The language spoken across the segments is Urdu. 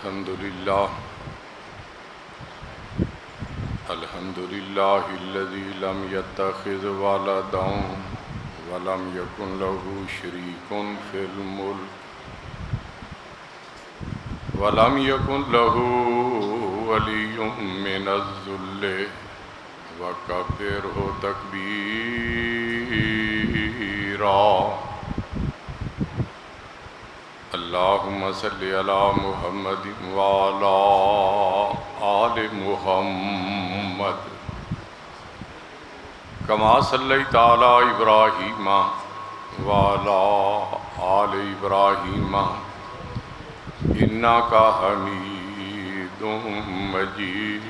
الحمد لله الذي لم يتخذ ولدا ولم يكن له شريك في الملك ولم يكن له ولي من الذل وكبره تكبيرا. اللهم صل على محمد وعلى آل محمد كما صليت على إبراهيم وعلى آل إبراهيم إنك حميد مجيد.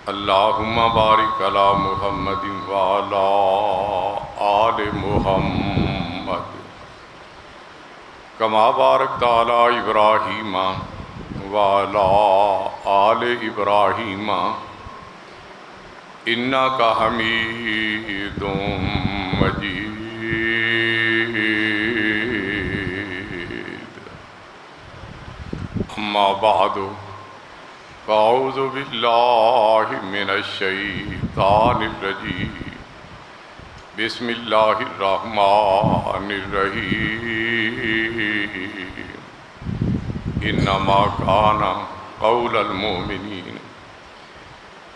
اللهم بارك على محمد وعلى آل محمد كما باركت على إبراهيم وعلى آل إبراهيم إنك حميد مجيد. أما بعد فأعوذ بالله من الشيطان الرجيم. بسم الله الرحمن الرحيم. إنما كان قول المؤمنين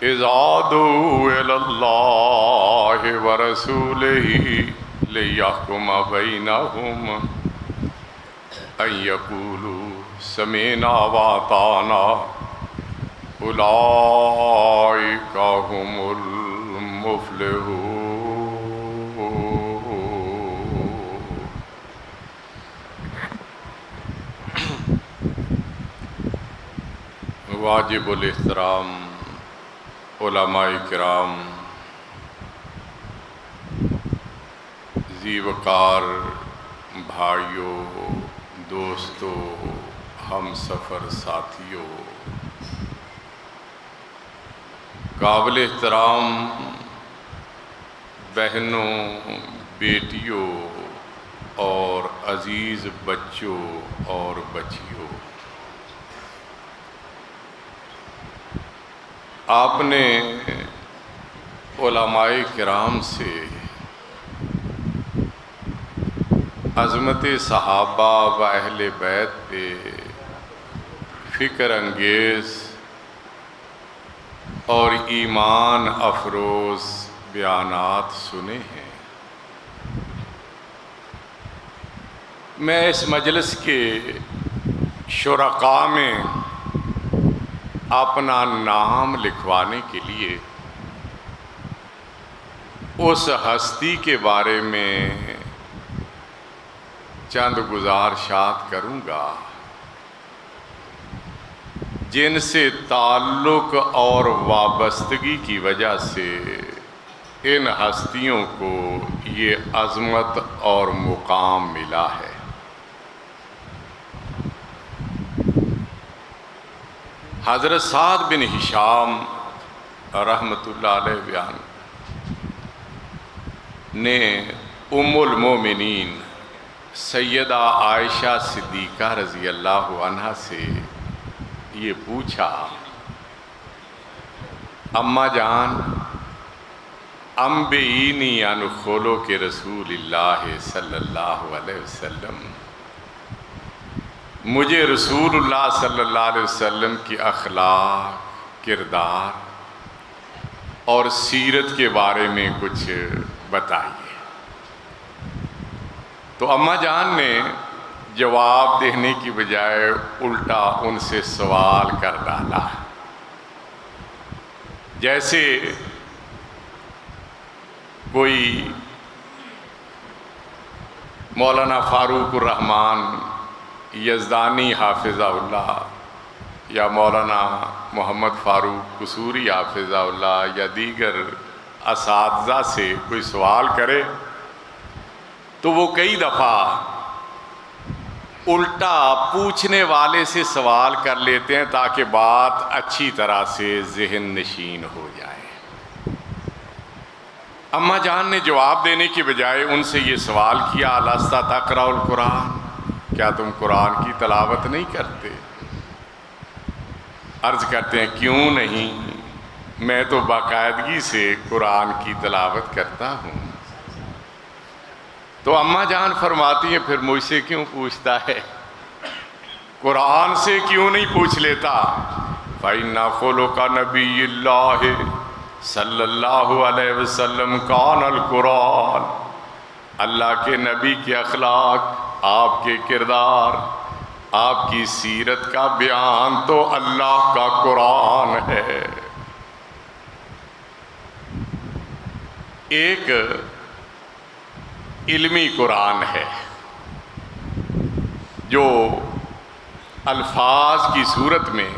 إذا دعوا إلى الله ورسوله ليحكم بينهم أن يقولوا سمعنا وأطعنا أولئك هم المفلحون. واجب الاحترام علماء کرام، ذی وقار بھائیوں، دوستوں، ہم سفر ساتھیوں، قابل احترام بہنوں، بیٹیوں اور عزیز بچوں اور بچیوں، آپ نے علماء کرام سے عظمت صحابہ و اہل بیت پہ فکر انگیز اور ایمان افروز بیانات سنے ہیں. میں اس مجلس کے شرکاء میں اپنا نام لکھوانے کے لیے اس ہستی کے بارے میں چند گزارشات کروں گا جن سے تعلق اور وابستگی کی وجہ سے ان ہستیوں کو یہ عظمت اور مقام ملا ہے. حضرت سعد بن ہشام رحمۃ اللہ علیہ بیان نے ام المومنین سیدہ عائشہ صدیقہ رضی اللہ عنہا سے یہ پوچھا، اماں جان انبئینی عن خلق رسول اللہ صلی اللہ علیہ وسلم، مجھے رسول اللہ صلی اللہ علیہ وسلم کی اخلاق، کردار اور سیرت کے بارے میں کچھ بتائیے. تو اماں جان نے جواب دینے کی بجائے الٹا ان سے سوال کر ڈالا، جیسے کوئی مولانا فاروق الرحمن یزدانی حافظہ اللہ یا مولانا محمد فاروق قصوری حافظہ اللہ یا دیگر اساتذہ سے کوئی سوال کرے تو وہ کئی دفعہ الٹا پوچھنے والے سے سوال کر لیتے ہیں تاکہ بات اچھی طرح سے ذہن نشین ہو جائے. اماں جان نے جواب دینے کی بجائے ان سے یہ سوال کیا، الست تقرأ القرآن، کیا تم قرآن کی تلاوت نہیں کرتے؟ عرض کرتے ہیں کیوں نہیں، میں تو باقاعدگی سے قرآن کی تلاوت کرتا ہوں۔ تو اماں جان فرماتی ہیں پھر مجھ سے کیوں پوچھتا ہے، قرآن سے کیوں نہیں پوچھ لیتا؟ فَإِنَّ خُلُقَ نَبِيِّ اللَّهِ صلی اللہ علیہ وسلم کان القرآن، اللہ کے نبی کے اخلاق، آپ کے کردار، آپ کی سیرت کا بیان تو اللہ کا قرآن ہے۔ ایک علمی قرآن ہے جو الفاظ کی صورت میں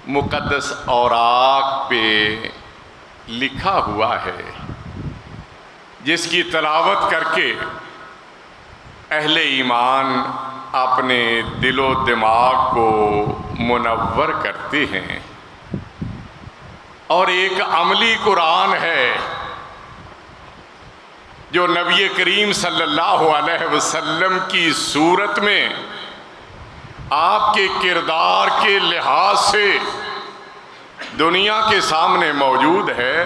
مقدس اوراق پہ لکھا ہوا ہے، جس کی تلاوت کر کے اہل ایمان اپنے دل و دماغ کو منور کرتے ہیں، اور ایک عملی قرآن ہے جو نبی کریم صلی اللہ علیہ وسلم کی صورت میں آپ کے کردار کے لحاظ سے دنیا کے سامنے موجود ہے،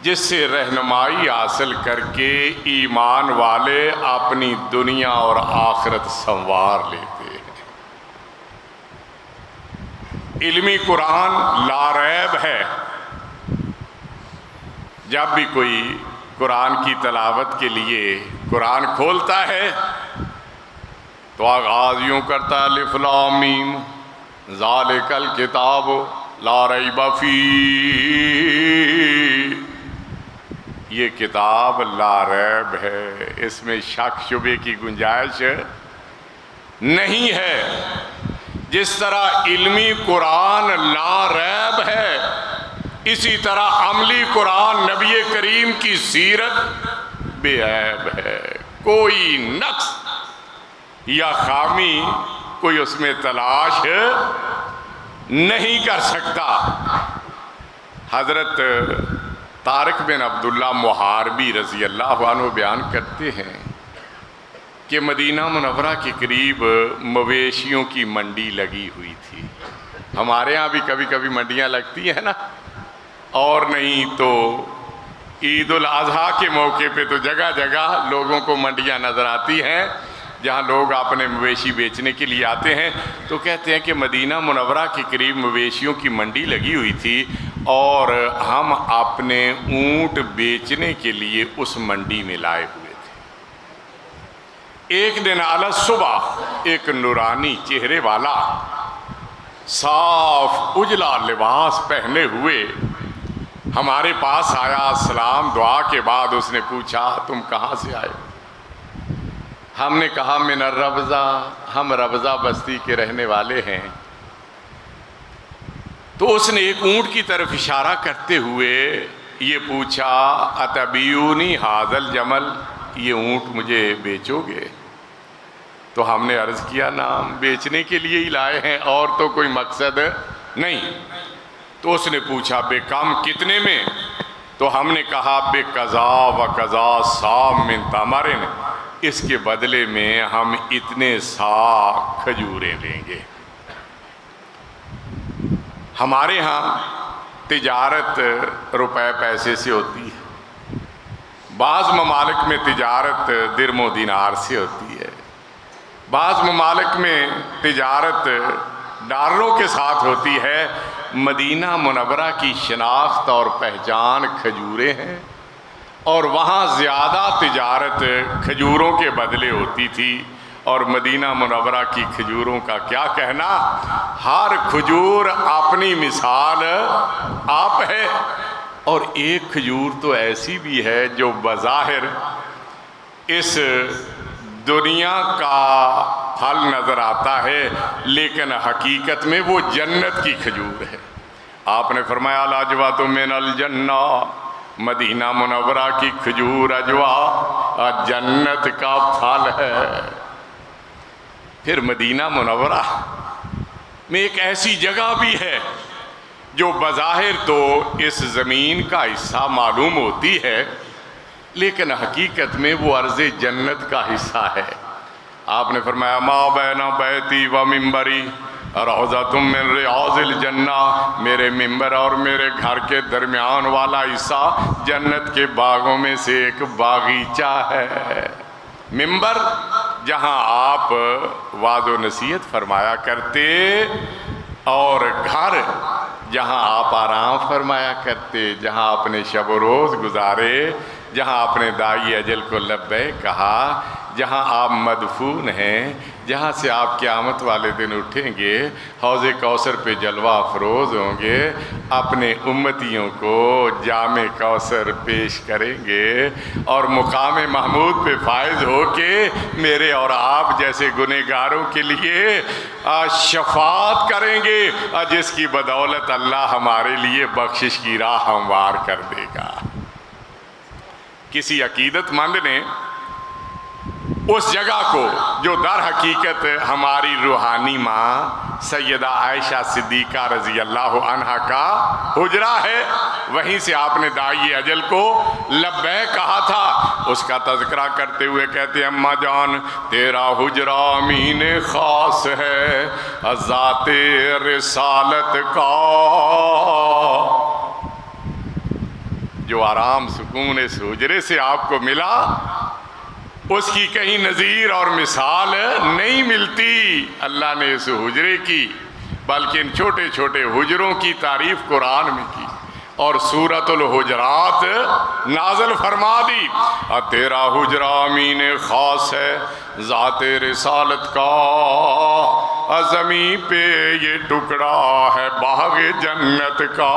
جس سے رہنمائی حاصل کر کے ایمان والے اپنی دنیا اور آخرت سنوار لیتے ہیں۔ علمی قرآن لا ریب ہے۔ جب بھی کوئی قرآن کی تلاوت کے لیے قرآن کھولتا ہے تو آغاز یوں کرتا ہے، الف لام میم ذالک الکتاب لا ریب فیہ، یہ کتاب لا ریب ہے، اس میں شک شبے کی گنجائش نہیں ہے۔ جس طرح علمی قرآن لا ریب ہے، اسی طرح عملی قرآن نبی کریم کی سیرت بے عیب ہے، کوئی نقص یا خامی کوئی اس میں تلاش نہیں کر سکتا۔ حضرت طارق بن عبداللہ محاربی رضی اللہ عنہ بیان کرتے ہیں کہ مدینہ منورہ کے قریب مویشیوں کی منڈی لگی ہوئی تھی۔ ہمارے ہاں بھی کبھی کبھی منڈیاں لگتی ہیں نا، اور نہیں تو عید الاضحیٰ کے موقع پہ تو جگہ جگہ لوگوں کو منڈیاں نظر آتی ہیں جہاں لوگ اپنے مویشی بیچنے کے لیے آتے ہیں۔ تو کہتے ہیں کہ مدینہ منورہ کے قریب مویشیوں کی منڈی لگی ہوئی تھی، اور ہم اپنے اونٹ بیچنے کے لیے اس منڈی میں لائے ہوئے تھے۔ ایک دن اعلی صبح ایک نورانی چہرے والا صاف اجلا لباس پہنے ہوئے ہمارے پاس آیا۔ سلام دعا کے بعد اس نے پوچھا تم کہاں سے آئے؟ ہم نے کہا من الربضہ، ہم ربضہ بستی کے رہنے والے ہیں۔ تو اس نے ایک اونٹ کی طرف اشارہ کرتے ہوئے یہ پوچھا اتبیونی ھذا الجمل، یہ اونٹ مجھے بیچو گے؟ تو ہم نے عرض کیا نام بیچنے کے لیے ہی لائے ہیں، اور تو کوئی مقصد نہیں۔ تو اس نے پوچھا بے کم، کتنے میں؟ تو ہم نے کہا بے قضا و قضا صاع من تمر، اس کے بدلے میں ہم اتنے صاع کھجوریں لیں گے۔ ہمارے ہاں تجارت روپے پیسے سے ہوتی ہے، بعض ممالک میں تجارت درم و دینار سے ہوتی ہے، بعض ممالک میں تجارت ڈالروں کے ساتھ ہوتی ہے۔ مدینہ منورہ کی شناخت اور پہچان کھجوریں ہیں، اور وہاں زیادہ تجارت کھجوروں کے بدلے ہوتی تھی۔ اور مدینہ منورہ کی کھجوروں کا کیا کہنا، ہر کھجور اپنی مثال آپ ہے، اور ایک کھجور تو ایسی بھی ہے جو بظاہر اس دنیا کا پھل نظر آتا ہے، لیکن حقیقت میں وہ جنت کی کھجور ہے۔ آپ نے فرمایا لاجوات من الجنہ، مدینہ منورہ کی کھجور اجوا جنت کا پھل ہے۔ پھر مدینہ منورہ میں ایک ایسی جگہ بھی ہے جو بظاہر تو اس زمین کا حصہ معلوم ہوتی ہے لیکن حقیقت میں وہ ارض جنت کا حصہ ہے۔ آپ نے فرمایا ما بین بیتی و منبری روضۃ من ریاض الجنہ، میرے ممبر اور میرے گھر کے درمیان والا حصہ جنت کے باغوں میں سے ایک باغیچہ ہے۔ ممبر جہاں آپ وعظ و نصیحت فرمایا کرتے، اور گھر جہاں آپ آرام فرمایا کرتے، جہاں آپ نے شب و روز گزارے، جہاں آپ نے داعی اجل کو لبیک کہا، جہاں آپ مدفون ہیں، جہاں سے آپ قیامت والے دن اٹھیں گے، حوض کوثر پہ جلوہ افروز ہوں گے، اپنے امتیوں کو جام کوثر پیش کریں گے اور مقام محمود پہ فائز ہو کے میرے اور آپ جیسے گنہگاروں کے لیے شفاعت کریں گے، جس کی بدولت اللہ ہمارے لیے بخشش کی راہ ہموار کر دے گا۔ کسی عقیدت مند نے اس جگہ کو جو در حقیقت ہماری روحانی ماں سیدہ عائشہ صدیقہ رضی اللہ عنہا کا حجرہ ہے، وہیں سے آپ نے داعی اجل کو لبیک کہا تھا۔ اس کا تذکرہ کرتے ہوئے کہتے ہیں اماں جان تیرا حجرہ امین خاص ہے ذات رسالت کا، جو آرام سکون اس حجرے سے آپ کو ملا اس کی کہیں نظیر اور مثال نہیں ملتی۔ اللہ نے اس حجرے کی بلکہ ان چھوٹے چھوٹے حجروں کی تعریف قرآن میں کی اور سورۃ الحجرات نازل فرما دی۔ تیرا حجرہ امین خاص ہے ذات رسالت کا، زمین پہ یہ ٹکڑا ہے باغ جنت کا،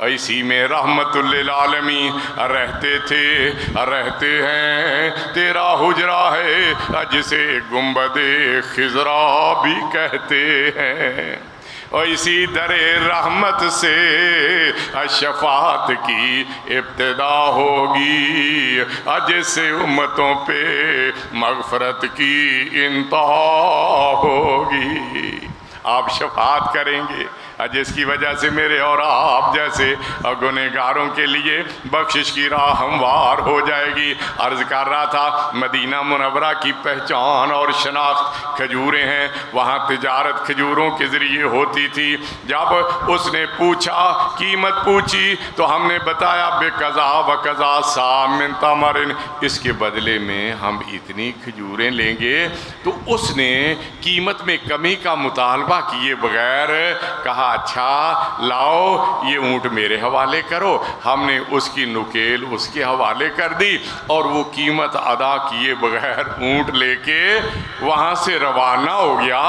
اسی میں رحمت للعالمین رہتے تھے رہتے ہیں۔ تیرا حجرہ ہے جسے گنبد خضرا بھی کہتے ہیں، اور اسی در رحمت سے شفاعت کی ابتدا ہوگی، جس سے امتوں پہ مغفرت کی انتہا ہوگی۔ آپ شفاعت کریں گے جس کی وجہ سے میرے اور آپ جیسے گنہگاروں کے لیے بخشش کی راہ ہموار ہو جائے گی۔ عرض کر رہا تھا مدینہ منورہ کی پہچان اور شناخت کھجوریں ہیں، وہاں تجارت کھجوروں کے ذریعے ہوتی تھی۔ جب اس نے پوچھا قیمت پوچھی تو ہم نے بتایا بے قضا و قضا صاع من تمر، اس کے بدلے میں ہم اتنی کھجوریں لیں گے۔ تو اس نے قیمت میں کمی کا مطالبہ کیے بغیر کہا اچھا لاؤ یہ اونٹ میرے حوالے کرو۔ ہم نے اس کی نکیل اس کے حوالے کر دی اور وہ قیمت ادا کیے بغیر اونٹ لے کے وہاں سے روانہ ہو گیا،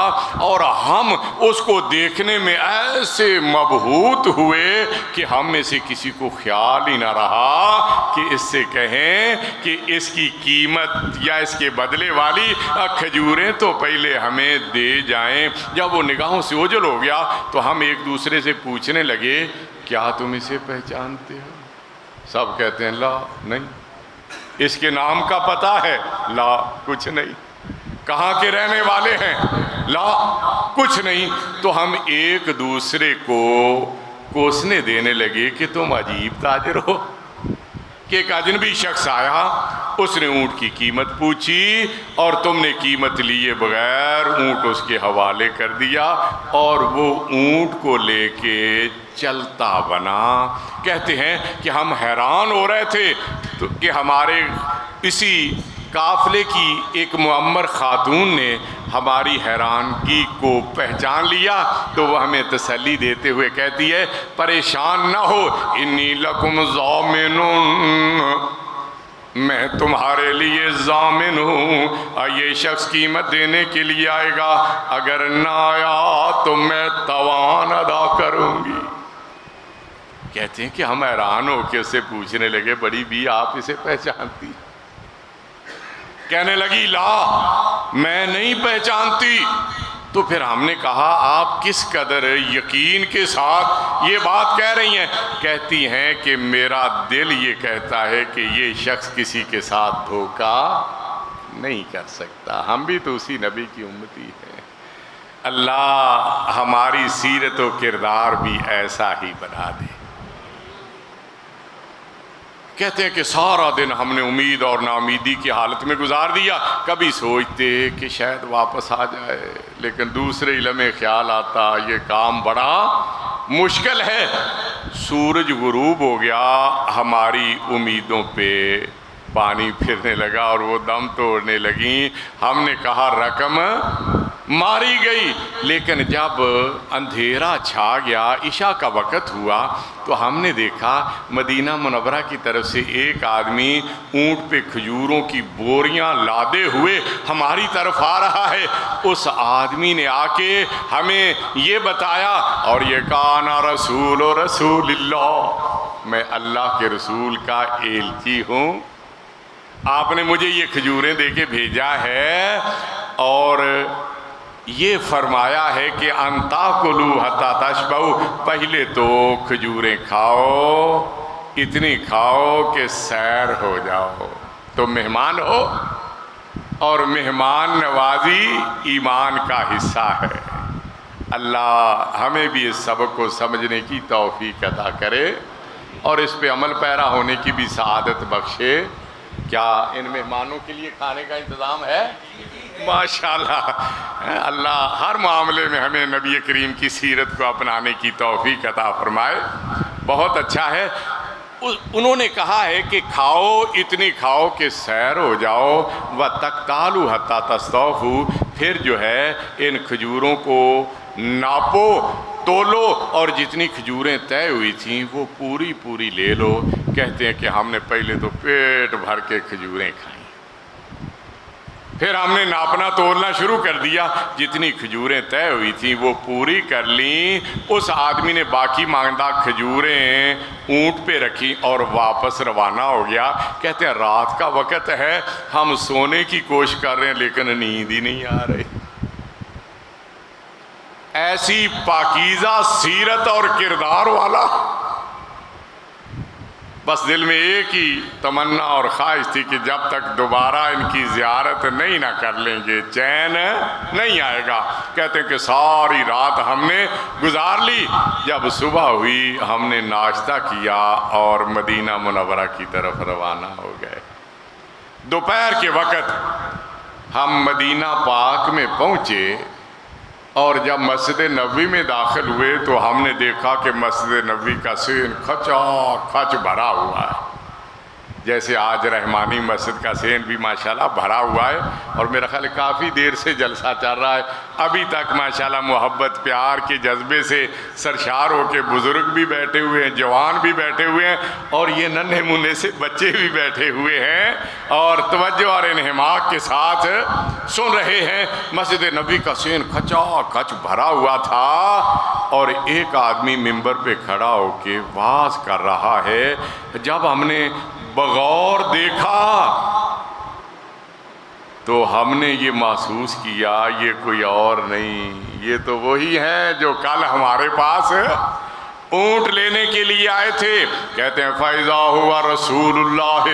اور ہم اس کو دیکھنے میں ایسے مبہوت ہوئے کہ ہم میں سے کسی کو خیال ہی نہ رہا کہ اس سے کہیں کہ اس کی قیمت یا اس کے بدلے والی کھجوریں تو پہلے ہمیں دے جائیں۔ جب وہ نگاہوں سے اوجھل ہو گیا تو ہم ایک دوسرے سے پوچھنے لگے کیا تم اسے پہچانتے ہو؟ سب کہتے ہیں لا نہیں۔ اس کے نام کا پتہ ہے؟ لا کچھ نہیں۔ کہاں کے رہنے والے ہیں؟ لا کچھ نہیں۔ تو ہم ایک دوسرے کو کوسنے دینے لگے کہ تم عجیب تاجر ہو، کہ ایک اجنبی شخص آیا، اس نے اونٹ کی قیمت پوچھی اور تم نے قیمت لیے بغیر اونٹ اس کے حوالے کر دیا اور وہ اونٹ کو لے کے چلتا بنا۔ کہتے ہیں کہ ہم حیران ہو رہے تھے کہ ہمارے اسی قافلے کی ایک معمر خاتون نے ہماری حیرانگی کو پہچان لیا، تو وہ ہمیں تسلی دیتے ہوئے کہتی ہے پریشان نہ ہو، انی لکم ضامن، میں تمہارے لیے ضامن ہوں، یہ شخص قیمت دینے کے لیے آئے گا، اگر نہ آیا تو میں تاوان ادا کروں گی۔ کہتے ہیں کہ ہم حیران ہو کے اسے پوچھنے لگے بڑی بھی آپ اسے پہچانتی؟ کہنے لگی لا میں نہیں پہچانتی۔ تو پھر ہم نے کہا آپ کس قدر یقین کے ساتھ یہ بات کہہ رہی ہیں؟ کہتی ہیں کہ میرا دل یہ کہتا ہے کہ یہ شخص کسی کے ساتھ دھوکہ نہیں کر سکتا، ہم بھی تو اسی نبی کی امتی ہیں۔ اللہ ہماری سیرت و کردار بھی ایسا ہی بنا دے۔ کہتے ہیں کہ سارا دن ہم نے امید اور ناامیدی کی حالت میں گزار دیا، کبھی سوچتے کہ شاید واپس آ جائے، لیکن دوسرے لمحے خیال آتا یہ کام بڑا مشکل ہے۔ سورج غروب ہو گیا، ہماری امیدوں پہ پانی پھرنے لگا اور وہ دم توڑنے لگیں۔ ہم نے کہا رقم ماری گئی، لیکن جب اندھیرا چھا گیا، عشاء کا وقت ہوا، تو ہم نے دیکھا مدینہ منورہ کی طرف سے ایک آدمی اونٹ پہ کھجوروں کی بوریاں لادے ہوئے ہماری طرف آ رہا ہے۔ اس آدمی نے آ کے ہمیں یہ بتایا اور یہ کہا انا رسول اللہ، میں اللہ کے رسول کا ایلچی ہوں، آپ نے مجھے یہ کھجوریں دے کے بھیجا ہے اور یہ فرمایا ہے کہ انتا کلو حتی تشبعوا، پہلے تو کھجوریں کھاؤ، اتنی کھاؤ کہ سیر ہو جاؤ، تو مہمان ہو، اور مہمان نوازی ایمان کا حصہ ہے۔ اللہ ہمیں بھی اس سبق کو سمجھنے کی توفیق عطا کرے اور اس پہ عمل پیرا ہونے کی بھی سعادت بخشے۔ کیا ان مہمانوں کے لیے کھانے کا انتظام ہے؟ ماشاءاللہ، اللہ ہر معاملے میں ہمیں نبی کریم کی سیرت کو اپنانے کی توفیق عطا فرمائے۔ بہت اچھا ہے۔ انہوں نے کہا ہے کہ کھاؤ، اتنی کھاؤ کہ سیر ہو جاؤ، وَتَقْتَالُوا حَتَّى تَسْتَوْفُوا، پھر جو ہے ان کھجوروں کو ناپو، تولو، اور جتنی کھجوریں طے ہوئی تھیں وہ پوری لے لو۔ کہتے ہیں کہ ہم نے پہلے تو پیٹ بھر کے کھجوریں کھائیں، پھر ہم نے ناپنا تولنا شروع کر دیا، جتنی کھجوریں طے ہوئی تھیں وہ پوری کر لیں۔ اس آدمی نے باقی ماندہ کھجوریں اونٹ پہ رکھی اور واپس روانہ ہو گیا۔ کہتے ہیں رات کا وقت ہے، ہم سونے کی کوشش کر رہے ہیں لیکن نیند ہی نہیں آ رہی۔ ایسی پاکیزہ سیرت اور کردار والا، بس دل میں ایک ہی تمنا اور خواہش تھی کہ جب تک دوبارہ ان کی زیارت نہیں نہ کر لیں گے چین نہیں آئے گا۔ کہتے ہیں کہ ساری رات ہم نے گزار لی، جب صبح ہوئی ہم نے ناشتہ کیا اور مدینہ منورہ کی طرف روانہ ہو گئے۔ دوپہر کے وقت ہم مدینہ پاک میں پہنچے اور جب مسجد نبوی میں داخل ہوئے تو ہم نے دیکھا کہ مسجد نبوی کا سین کھچا کھچ بھرا ہوا ہے، جیسے آج رحمانی مسجد کا سین بھی ماشاءاللہ بھرا ہوا ہے، اور میرا خیال ہے کافی دیر سے جلسہ چل رہا ہے، ابھی تک ماشاءاللہ محبت پیار کے جذبے سے سرشار ہو کے بزرگ بھی بیٹھے ہوئے ہیں، جوان بھی بیٹھے ہوئے ہیں، اور یہ ننھے منھے سے بچے بھی بیٹھے ہوئے ہیں اور توجہ اور انہماک کے ساتھ سن رہے ہیں۔ مسجد نبوی کا سین کھچا کھچ بھرا ہوا تھا اور ایک آدمی ممبر پہ کھڑا ہو کے وعظ کر رہا ہے۔ جب ہم نے بغور دیکھا تو ہم نے یہ محسوس کیا یہ کوئی اور نہیں، یہ تو وہی ہیں جو کل ہمارے پاس اونٹ لینے کے لیے آئے تھے۔ کہتے ہیں فَإِذَا هُوَ رَسُولُ اللَّهِ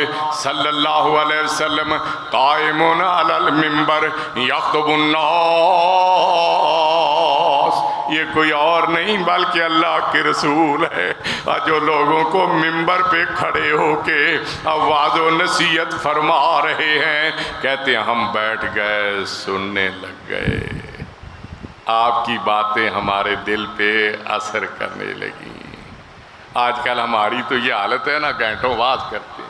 صلی اللہ علیہ وسلم قائمٌ علی المنبر یخطب الناس، یہ کوئی اور نہیں بلکہ اللہ کے رسول ہے جو لوگوں کو منبر پہ کھڑے ہو کے وعظ و نصیحت فرما رہے ہیں۔ کہتے ہیں ہم بیٹھ گئے، سننے لگ گئے، آپ کی باتیں ہمارے دل پہ اثر کرنے لگیں۔ آج کل ہماری تو یہ حالت ہے، نہ گھنٹوں وعظ کرتے،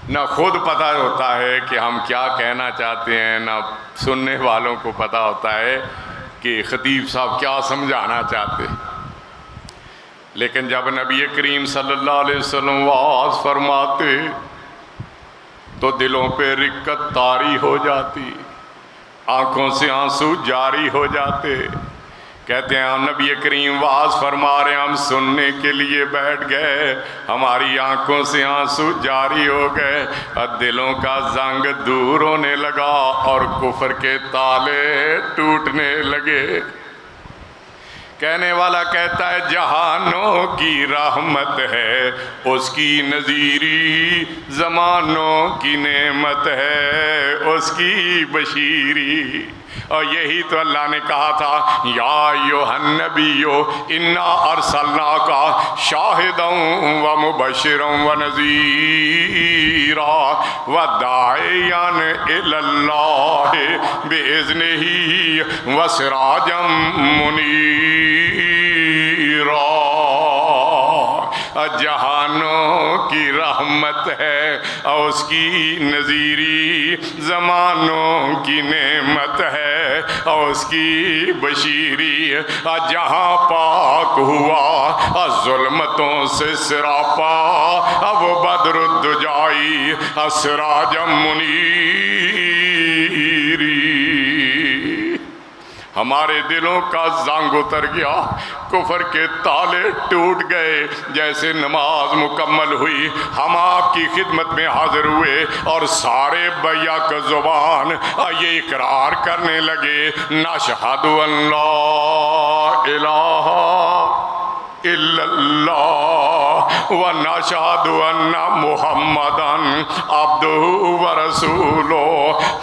نہ خود پتہ ہوتا ہے کہ ہم کیا کہنا چاہتے ہیں، نہ سننے والوں کو پتہ ہوتا ہے کہ خطیب صاحب کیا سمجھانا چاہتے۔ لیکن جب نبی کریم صلی اللہ علیہ وسلم وعظ فرماتے تو دلوں پہ رقت طاری ہو جاتی، آنکھوں سے آنسو جاری ہو جاتے۔ کہتے ہیں نبی کریم وعظ فرما رہے ہیں، ہم سننے کے لیے بیٹھ گئے، ہماری آنکھوں سے آنسو جاری ہو گئے، دلوں کا زنگ دور ہونے لگا اور کفر کے تالے ٹوٹنے لگے۔ کہنے والا کہتا ہے جہانوں کی رحمت ہے اس کی نذیری، زمانوں کی نعمت ہے اس کی بشیری۔ اور یہی تو اللہ نے کہا تھا یا ایھا النبی انا ارسلناک شاہدا ومبشرا ونذیرا وداعیا الی اللہ باذنہ وسراجا منیرا۔ جہانوں کی رحمت ہے اور اس کی نذیری، زمانوں کی نعمت ہے اور اس کی بشیری۔ جہاں پاک ہوا ظلمتوں سے سراپا، اب بدر الدجائی سراجا منیری۔ ہمارے دلوں کا زنگ اتر گیا، کفر کے تالے ٹوٹ گئے۔ جیسے نماز مکمل ہوئی ہم آپ کی خدمت میں حاضر ہوئے اور سارے بیک زبان یہ اقرار کرنے لگے نشہد ان لا الہ الا اللہ ونشہد ان محمدًا عبدہ ورسولہ۔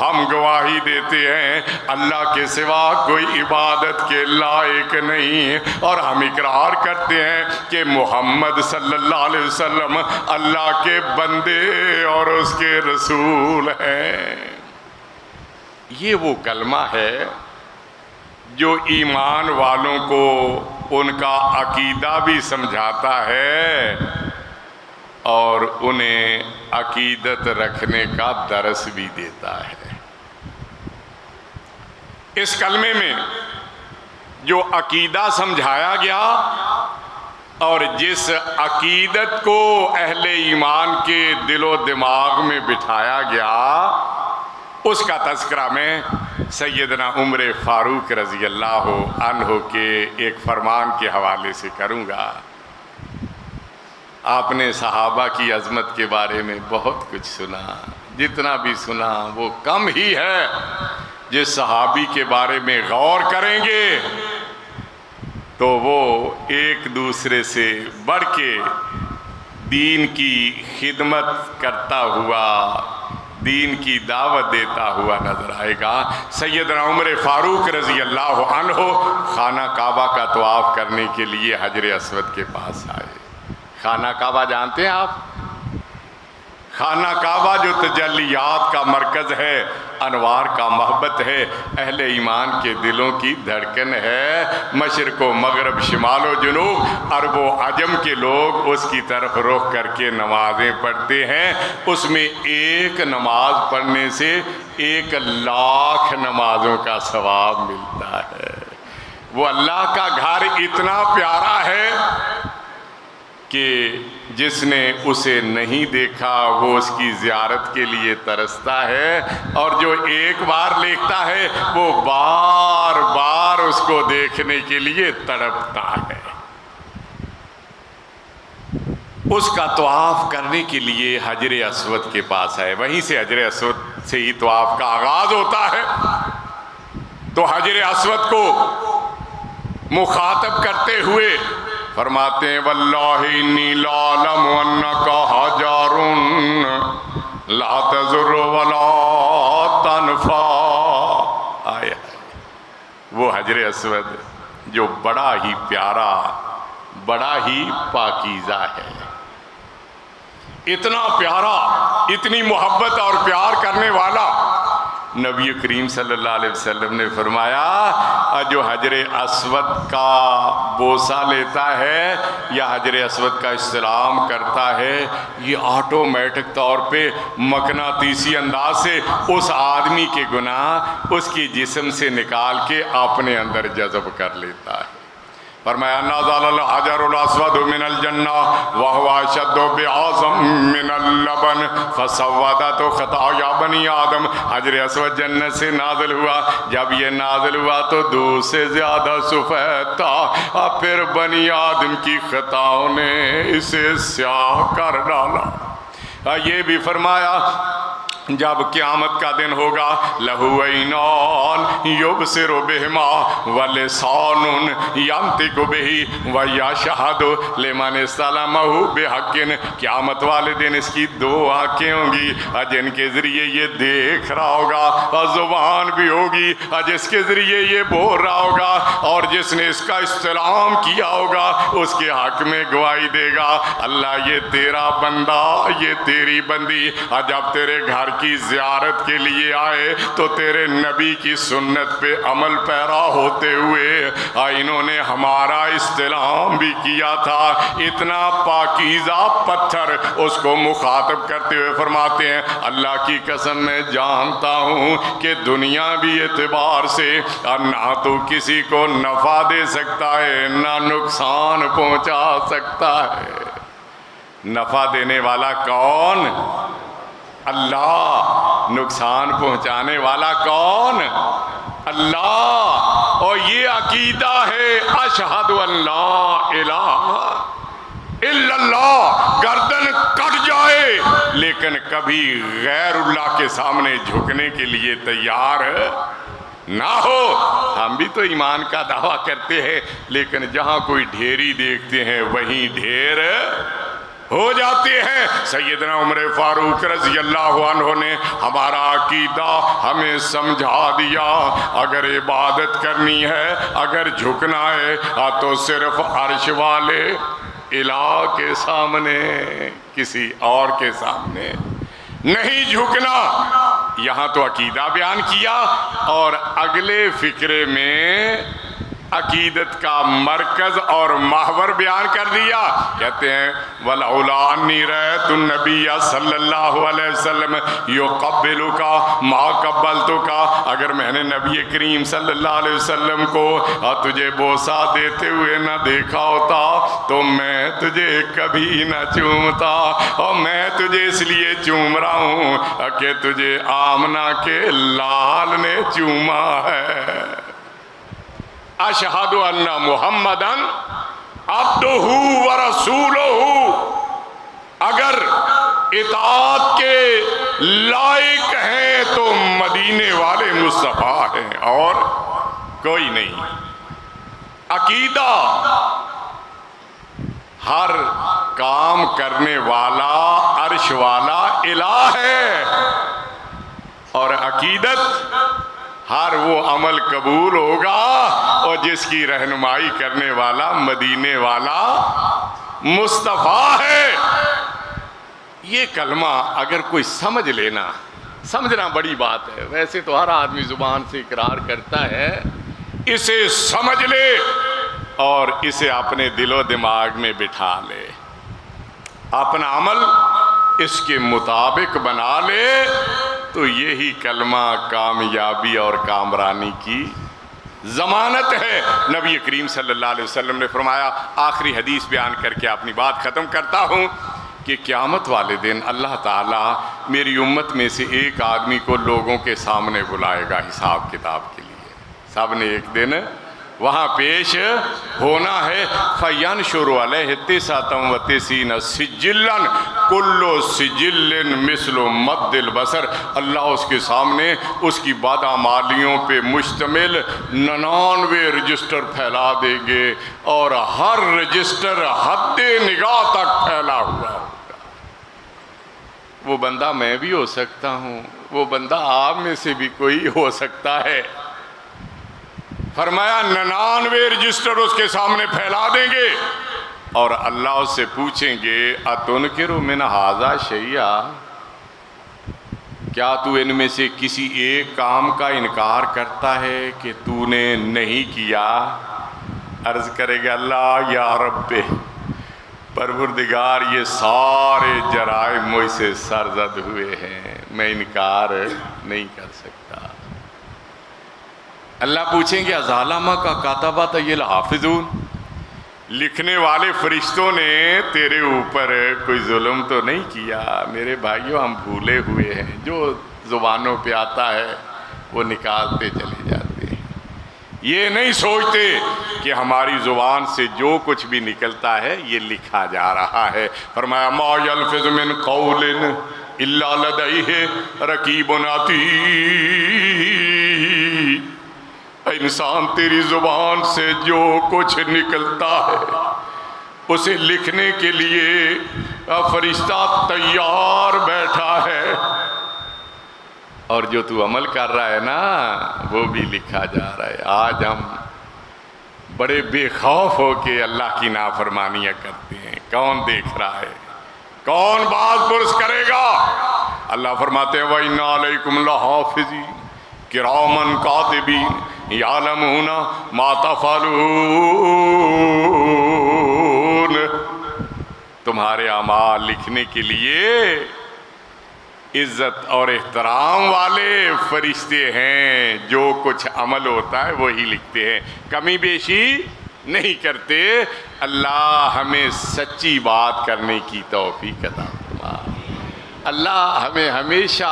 ہم گواہی دیتے ہیں اللہ کے سوا کوئی عبادت کے لائق نہیں، اور ہم اقرار کرتے ہیں کہ محمد صلی اللہ علیہ وسلم اللہ کے بندے اور اس کے رسول ہیں۔ یہ وہ کلمہ ہے جو ایمان والوں کو ان کا عقیدہ بھی سمجھاتا ہے اور انہیں عقیدت رکھنے کا درس بھی دیتا ہے۔ اس کلمے میں جو عقیدہ سمجھایا گیا اور جس عقیدت کو اہل ایمان کے دل و دماغ میں بٹھایا گیا، اس کا تذکرہ میں سیدنا عمر فاروق رضی اللہ عنہ کے ایک فرمان کے حوالے سے کروں گا۔ آپ نے صحابہ کی عظمت کے بارے میں بہت کچھ سنا، جتنا بھی سنا وہ کم ہی ہے۔ جس صحابی کے بارے میں غور کریں گے تو وہ ایک دوسرے سے بڑھ کے دین کی خدمت کرتا ہوا، دین کی دعوت دیتا ہوا نظر آئے گا۔ سیدنا عمر فاروق رضی اللہ عنہ خانہ کعبہ کا طواف کرنے کے لیے حجر اسود کے پاس آئے۔ خانہ کعبہ جانتے ہیں آپ؟ خانہ کعبہ جو تجلیات کا مرکز ہے، انوار کا محبت ہے، اہل ایمان کے دلوں کی دھڑکن ہے۔ مشرق و مغرب، شمال و جنوب، عرب و عجم کے لوگ اس کی طرف رخ کر کے نمازیں پڑھتے ہیں۔ اس میں ایک نماز پڑھنے سے 1,00,000 نمازوں کا ثواب ملتا ہے۔ وہ اللہ کا گھر اتنا پیارا ہے کہ جس نے اسے نہیں دیکھا وہ اس کی زیارت کے لیے ترستا ہے، اور جو ایک بار دیکھتا ہے وہ بار بار اس کو دیکھنے کے لیے تڑپتا ہے۔ اس کا طواف کرنے کے لیے حجر اسود کے پاس آئے، وہیں سے حجر اسود سے ہی طواف کا آغاز ہوتا ہے۔ تو حجر اسود کو مخاطب کرتے ہوئے فرماتے ہیں واللہ انی لا اعلم انک حجر لا تضر ولا تنفع۔ آیا وہ حجر اسود جو بڑا ہی پیارا، بڑا ہی پاکیزہ ہے، اتنا پیارا، اتنی محبت اور پیار کرنے والا۔ نبی کریم صلی اللہ علیہ وسلم نے فرمایا جو حجر اسود کا بوسہ لیتا ہے یا حجر اسود کا استلام کرتا ہے، یہ آٹومیٹک طور پہ مقناطیسی انداز سے اس آدمی کے گناہ اس کی جسم سے نکال کے اپنے اندر جذب کر لیتا ہے۔ فرمایا نزل الحجر الاسود من الجنہ وهو اشد بعظم من اللبن فسودت خطایا بنی آدم۔ حجر اسود جنت سے نازل ہوا، جب یہ نازل ہوا تو دودھ سے زیادہ سفید تھا، اور پھر بنی آدم کی خطاؤں نے اسے سیاہ کر ڈالا۔ یہ بھی فرمایا جب قیامت کا دن ہوگا لہو عینان یبصر بہما ولسان ینطق بہ ویشہد لمن استلمہ بحق، قیامت والے دن اس کی دو آنکھیں ہوں گی جن کے ذریعے یہ دیکھ رہا ہوگا، اور زبان بھی ہوگی جس کے ذریعے یہ بول رہا ہوگا، اور جس نے اس کا استلام کیا ہوگا اس کے حق میں گواہی دے گا اللہ یہ تیرا بندہ، یہ تیری بندی جب تیرے گھر کی زیارت کے لیے آئے تو تیرے نبی کی سنت پہ عمل پیرا ہوتے ہوئے انہوں نے ہمارا استلام بھی کیا تھا۔ اتنا پاکیزہ پتھر اس کو مخاطب کرتے ہوئے فرماتے ہیں اللہ کی قسم میں جانتا ہوں کہ دنیا بھی اعتبار سے نہ تو کسی کو نفع دے سکتا ہے نہ نقصان پہنچا سکتا ہے۔ نفع دینے والا کون؟ اللہ۔ نقصان پہنچانے والا کون؟ اللہ۔ اور یہ عقیدہ ہے اشہد ان لا الہ الا اللہ، گردن کٹ جائے لیکن کبھی غیر اللہ کے سامنے جھکنے کے لیے تیار نہ ہو۔ ہم بھی تو ایمان کا دعویٰ کرتے ہیں لیکن جہاں کوئی ڈھیری دیکھتے ہیں وہیں ڈھیر ہو جاتے ہیں۔ سیدنا عمر فاروق رضی اللہ عنہ نے ہمارا عقیدہ ہمیں سمجھا دیا، اگر عبادت کرنی ہے، اگر جھکنا ہے تو صرف عرش والے الہ کے سامنے، کسی اور کے سامنے نہیں جھکنا۔ یہاں تو عقیدہ بیان کیا اور اگلے فقرے میں عقیدت کا مرکز اور محور بیان کر دیا۔ کہتے ہیں وَلَوْلَا أَنِّي رَأَيْتُ النَّبِيَّ صلی اللہ علیہ وسلم يُقَبِّلُكَ مَا قَبَّلْتُكَ، اگر میں نے نبی کریم صلی اللہ علیہ وسلم کو تجھے بوسہ دیتے ہوئے نہ دیکھا ہوتا تو میں تجھے کبھی نہ چومتا، اور میں تجھے اس لیے چوم رہا ہوں کہ تجھے آمنہ کے لال نے چوما ہے۔ اشہد ان محمدن عبدہ ورسولہ، اگر اطاعت کے لائق ہیں تو مدینے والے مصطفیٰ ہیں اور کوئی نہیں۔ عقیدہ ہر کام کرنے والا عرش والا الہ ہے، اور عقیدت ہر وہ عمل قبول ہوگا اور جس کی رہنمائی کرنے والا مدینے والا مصطفیٰ ہے۔ یہ کلمہ اگر کوئی سمجھ لینا، سمجھنا بڑی بات ہے، ویسے تو ہر آدمی زبان سے اقرار کرتا ہے، اسے سمجھ لے اور اسے اپنے دل و دماغ میں بٹھا لے، اپنا عمل اس کے مطابق بنا لے تو یہی کلمہ کامیابی اور کامرانی کی ضمانت ہے۔ نبی کریم صلی اللہ علیہ وسلم نے فرمایا، آخری حدیث بیان کر کے اپنی بات ختم کرتا ہوں، کہ قیامت والے دن اللہ تعالیٰ میری امت میں سے ایک آدمی کو لوگوں کے سامنے بلائے گا حساب کتاب کے لیے، سب نے ایک دن وہاں پیش ہونا ہے۔ فَيَنْشُرُ عَلَيْهِ تِسْعَةً وَتِسْعِينَ سِجِّلًا كُلُّ سِجِّلٍ مِثْلُ مَدِّ الْبَصَرِ، اللہ اس کے سامنے اس کی بادامالیوں پہ مشتمل 99 رجسٹر پھیلا دیں گے، اور ہر رجسٹر حد نگاہ تک پھیلا ہوا ہوگا۔ وہ بندہ میں بھی ہو سکتا ہوں، وہ بندہ آپ میں سے بھی کوئی ہو سکتا ہے۔ فرمایا 99 رجسٹر اس کے سامنے پھیلا دیں گے اور اللہ اس سے پوچھیں گے اَتُنْكِرُ مِنْ هَذَا شَيْئًا، کیا تو ان میں سے کسی ایک کام کا انکار کرتا ہے کہ تو نے نہیں کیا؟ عرض کرے گا اللہ یا رب، پروردگار یہ سارے جرائم مجھ سے سرزد ہوئے ہیں، میں انکار نہیں کر سکتا۔ اللہ پوچھیں گے ظالمہ کا کاتبۃ الحافظون، لکھنے والے فرشتوں نے تیرے اوپر کوئی ظلم تو نہیں کیا؟ میرے بھائیوں ہم بھولے ہوئے ہیں، جو زبانوں پہ آتا ہے وہ نکالتے چلے جاتے ہیں، یہ نہیں سوچتے کہ ہماری زبان سے جو کچھ بھی نکلتا ہے یہ لکھا جا رہا ہے۔ فرمایا ما یلفظ من قول الا لدیہ رقیب عتید۔ انسان تیری زبان سے جو کچھ نکلتا ہے اسے لکھنے کے لیے فرشتہ تیار بیٹھا ہے، اور جو تو عمل کر رہا ہے نا وہ بھی لکھا جا رہا ہے۔ آج ہم بڑے بے خوف ہو کے اللہ کی نافرمانیاں کرتے ہیں۔ کون دیکھ رہا ہے؟ کون باز پرس کرے گا؟ اللہ فرماتے ہیں وَإِنَّ عَلَيْكُمْ لَحَافِظِينَ کِرَامًا کاتبین یعلمون ما تفعلون۔ تمہارے اعمال لکھنے کے لیے عزت اور احترام والے فرشتے ہیں، جو کچھ عمل ہوتا ہے وہی لکھتے ہیں، کمی بیشی نہیں کرتے۔ اللہ ہمیں سچی بات کرنے کی توفیق عطا فرما، اللہ ہمیں ہمیشہ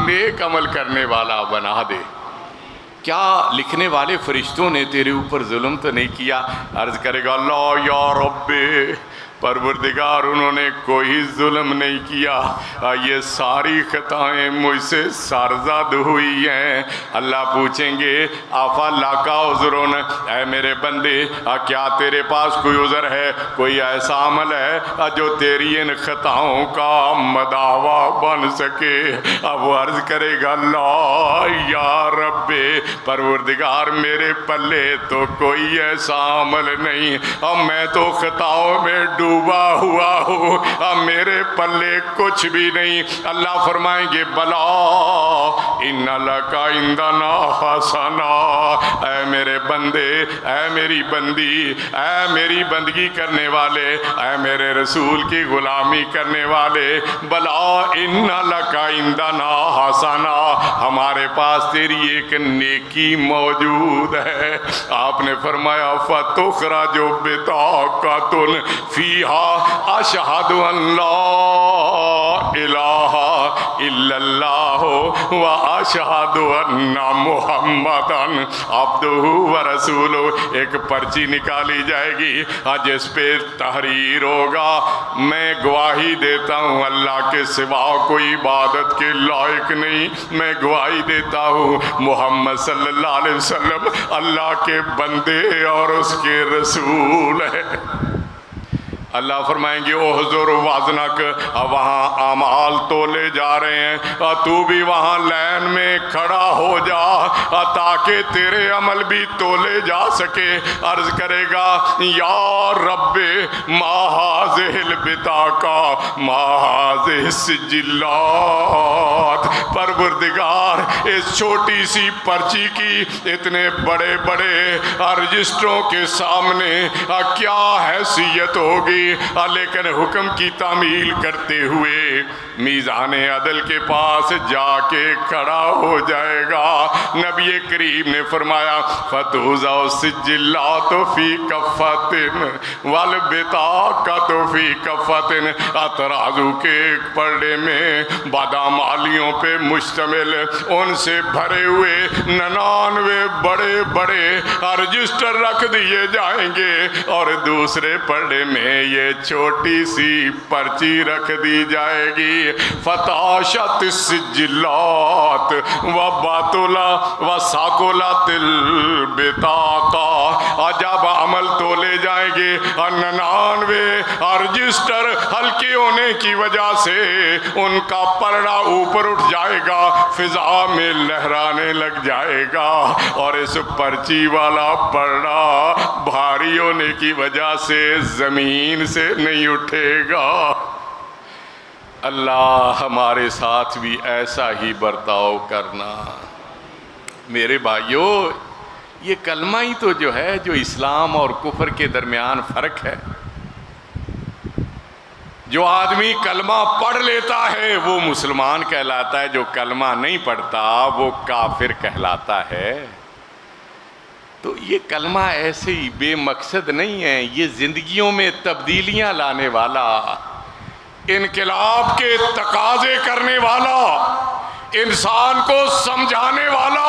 نیک عمل کرنے والا بنا دے۔ کیا لکھنے والے فرشتوں نے تیرے اوپر ظلم تو نہیں کیا؟ عرض کرے گا اللہ یا رب پروردگار انہوں نے کوئی ظلم نہیں کیا، یہ ساری خطائیں مجھ سے سرزد ہوئی ہیں۔ اللہ پوچھیں گے افلک عذر، اے میرے بندے کیا تیرے پاس کوئی عذر ہے، کوئی ایسا عمل ہے جو تیری ان خطاؤں کا مداوع بن سکے؟ اب وہ عرض کرے گا لا یا رب پروردگار میرے پلے تو کوئی ایسا عمل نہیں، اب میں تو خطاؤں میں ڈوبا ہوا ہوں، اب میرے پلے کچھ بھی نہیں۔ اللہ فرمائیں گے بلا ان لک عندنا حسنا، اے میرے بندے، اے میری بندی، اے میری بندگی کرنے والے، اے میرے رسول کی غلامی کرنے والے، بلا ان لک عندنا حسنا، ہمارے پاس تیری ایک نیکی موجود ہے۔ آپ نے فرمایا فتخرج بطاقۃ فیہا اشہد ان لا الہ الا اللہ واشہد ان محمدا عبدہ ورسولہ، ایک پرچی نکالی جائے گی جس پہ تحریر ہوگا میں گواہی دیتا ہوں اللہ کے سوا کوئی عبادت کے لائق نہیں، میں گواہی دیتا ہوں محمد صلی اللہ علیہ وسلم اللہ کے بندے اور اس کے رسول ہے۔ اللہ فرمائیں گے احضر وزنک، وہاں اعمال تولے جا رہے ہیں، تو بھی وہاں لین میں کھڑا ہو جا تاکہ تیرے عمل بھی تولے جا سکے۔ عرض کرے گا یا رب ما ہذہ البطاقہ ما ہذہ السجلات، پروردگار اس چھوٹی سی پرچی کی اتنے بڑے بڑے رجسٹروں کے سامنے کیا حیثیت ہوگی، لیکن حکم کی تعمیل کرتے ہوئے میزان عدل کے پاس جا کے کھڑا ہو جائے گا۔ نبی کریم نے فرمایا فتوضع السجلات فی کفۃ والبطاقۃ فی کفۃ، ترازو کے ایک پلڑے میں بادامالیوں پہ مشتمل ان سے بھرے ہوئے 99 بڑے بڑے رجسٹر رکھ دیے جائیں گے، اور دوسرے پلڑے میں یہ چھوٹی سی پرچی رکھ دی جائے گی۔ فتاشت السجلات وباطلا وساقلت البطاقہ، جب عمل تولے جائیں گے 99 رجسٹر ہلکے ہونے کی وجہ سے ان کا پلڑا اوپر اٹھ جائے گا، فضا میں لہرانے لگ جائے گا، اور اس پرچی والا پلڑا بھاری ہونے کی وجہ سے زمین سے نہیں اٹھے گا۔ اللہ ہمارے ساتھ بھی ایسا ہی برتاؤ کرنا۔ میرے بھائیوں، یہ کلمہ ہی تو جو ہے جو اسلام اور کفر کے درمیان فرق ہے۔ جو آدمی کلمہ پڑھ لیتا ہے وہ مسلمان کہلاتا ہے، جو کلمہ نہیں پڑھتا وہ کافر کہلاتا ہے۔ تو یہ کلمہ ایسے ہی بے مقصد نہیں ہے، یہ زندگیوں میں تبدیلیاں لانے والا، انقلاب کے تقاضے کرنے والا، انسان کو سمجھانے والا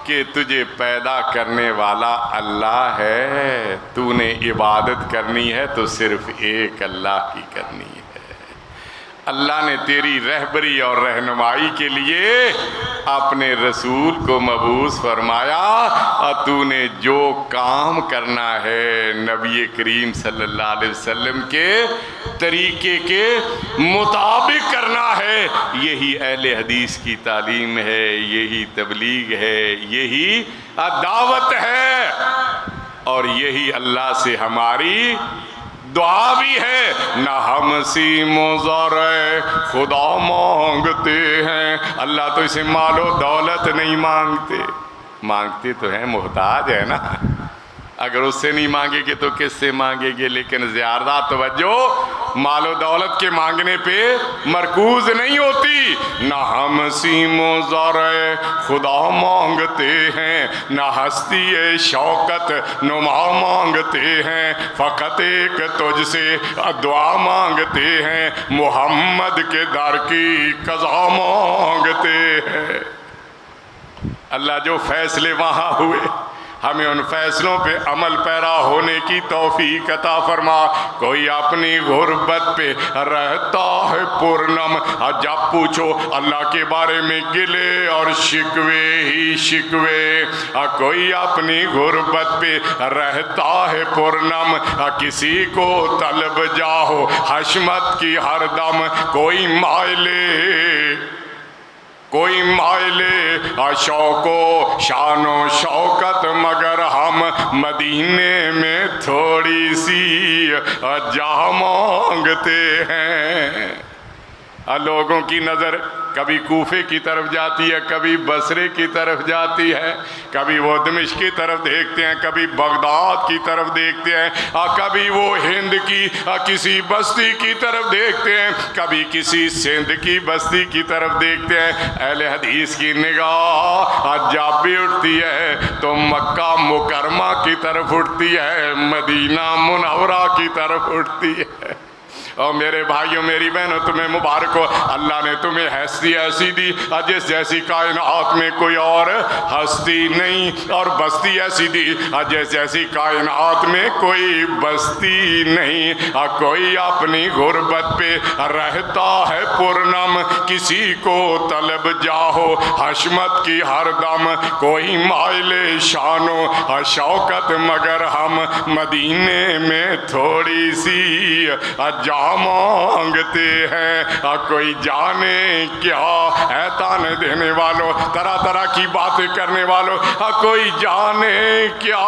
کہ تجھے پیدا کرنے والا اللہ ہے، تو نے عبادت کرنی ہے تو صرف ایک اللہ کی کرنی ہے۔ اللہ نے تیری رہبری اور رہنمائی کے لیے اپنے رسول کو مبعوث فرمایا، اور تو نے جو کام کرنا ہے نبی کریم صلی اللہ علیہ وسلم کے طریقے کے مطابق کرنا ہے۔ یہی اہل حدیث کی تعلیم ہے، یہی تبلیغ ہے، یہی دعوت ہے، اور یہی اللہ سے ہماری دعا بھی ہے۔ نہ ہم سیم و زر خدا مانگتے ہیں، اللہ تو اسے مال و دولت نہیں مانگتے، مانگتے تو ہیں، محتاج ہے نا، اگر اس سے نہیں مانگے گے تو کس سے مانگے گے؟ لیکن زیادہ توجہ مال و دولت کے مانگنے پہ مرکوز نہیں ہوتی۔ نہ ہم سیم و زر خدا مانگتے ہیں، نہ ہستی شوکت نما مانگتے ہیں، فقط ایک تجھ سے دعا مانگتے ہیں، محمد کے در کی قضا مانگتے ہیں۔ اللہ جو فیصلے وہاں ہوئے ہمیں ان فیصلوں پہ عمل پیرا ہونے کی توفیق عطا فرما۔ کوئی اپنی غربت پہ رہتا ہے پرنم، جب پوچھو اللہ کے بارے میں گلے اور شکوے ہی شکوے۔ کوئی اپنی غربت پہ رہتا ہے پرنم، کسی کو طلب جاہو حشمت کی ہر دم۔ کوئی مائلے شوق و شان و شوکت، مگر ہم مدینے میں تھوڑی سی جا مانگتے ہیں۔ لوگوں کی نظر کبھی کوفے کی طرف جاتی ہے، کبھی بصرے کی طرف جاتی ہے، کبھی وہ دمشق کی طرف دیکھتے ہیں، کبھی بغداد کی طرف دیکھتے ہیں، کبھی وہ ہند کی کسی بستی کی طرف دیکھتے ہیں، کبھی کسی سندھ کی بستی کی طرف دیکھتے ہیں۔ اہل حدیث کی نگاہ جب بھی اٹھتی ہے تو مکہ مکرمہ کی طرف اٹھتی ہے، مدینہ منورہ کی طرف اٹھتی ہے۔ اور میرے بھائیوں میری بہنوں تمہیں مبارک ہو، اللہ نے تمہیں ہستی ایسی دی جس جیسی کائنات میں کوئی اور ہستی نہیں، اور بستی ایسی دی جس جیسی کائنات میں کوئی بستی نہیں۔ کوئی اپنی غربت پہ رہتا ہے پرنم، کسی کو طلب جاہو حشمت کی ہر دم۔ کوئی مائل شان و شوکت، مگر ہم مدینے میں تھوڑی سی جا مانگتے ہیں۔ کوئی جانے کیا ہے تانے دینے والوں، طرح طرح کی باتیں کرنے والوں، کوئی جانے کیا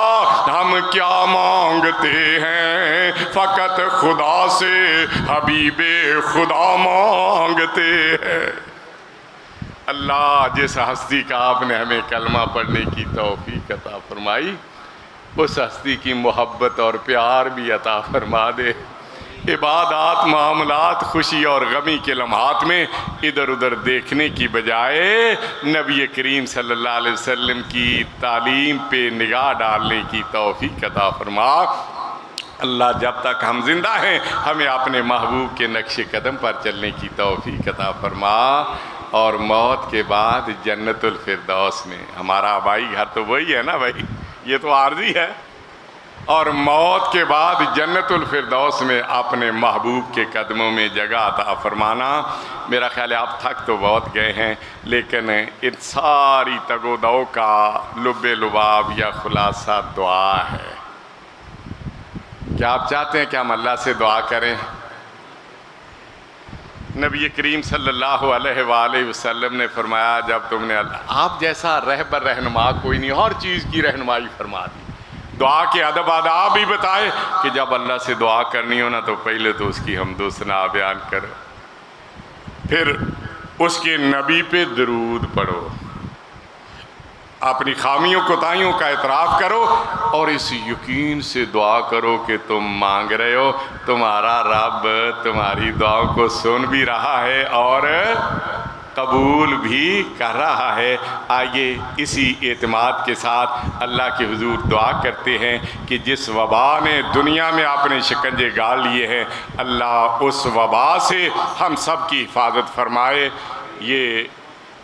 ہم کیا مانگتے ہیں، فقط خدا سے حبیب خدا مانگتے ہیں۔ اللہ جس ہستی کا آپ نے ہمیں کلمہ پڑھنے کی توفیق عطا فرمائی، اس ہستی کی محبت اور پیار بھی عطا فرما دے۔ عبادات، معاملات، خوشی اور غمی کے لمحات میں ادھر ادھر دیکھنے کی بجائے نبی کریم صلی اللہ علیہ وسلم کی تعلیم پہ نگاہ ڈالنے کی توفیق عطا فرما۔ اللہ جب تک ہم زندہ ہیں ہمیں اپنے محبوب کے نقش قدم پر چلنے کی توفیق عطا فرما، اور موت کے بعد جنت الفردوس میں، ہمارا آبائی گھر تو وہی ہے نا بھائی، یہ تو عارضی ہے، اور موت کے بعد جنت الفردوس میں اپنے محبوب کے قدموں میں جگہ عطا فرمانا۔ میرا خیال ہے آپ تھک تو بہت گئے ہیں، لیکن ان ساری تگ و دو کا لب لباب یا خلاصہ دعا ہے۔ کیا آپ چاہتے ہیں کہ ہم اللہ سے دعا کریں؟ نبی کریم صلی اللہ علیہ وآلہ وسلم نے فرمایا، جب تم نے آپ جیسا رہبر رہنما کوئی نہیں، ہر چیز کی رہنمائی فرما دی، دعا کے ادب آداب بھی بتائے کہ جب اللہ سے دعا کرنی ہو نا تو پہلے تو اس کی حمد و ثنا بیان کرو، پھر اس کے نبی پہ درود پڑھو، اپنی خامیوں کوتاہیوں کا اعتراف کرو، اور اس یقین سے دعا کرو کہ تم مانگ رہے ہو، تمہارا رب تمہاری دعاؤں کو سن بھی رہا ہے اور قبول بھی کر رہا ہے۔ آئیے اسی اعتماد کے ساتھ اللہ کے حضور دعا کرتے ہیں کہ جس وبا نے دنیا میں اپنے شکنجے گال لیے ہیں، اللہ اس وبا سے ہم سب کی حفاظت فرمائے۔ یہ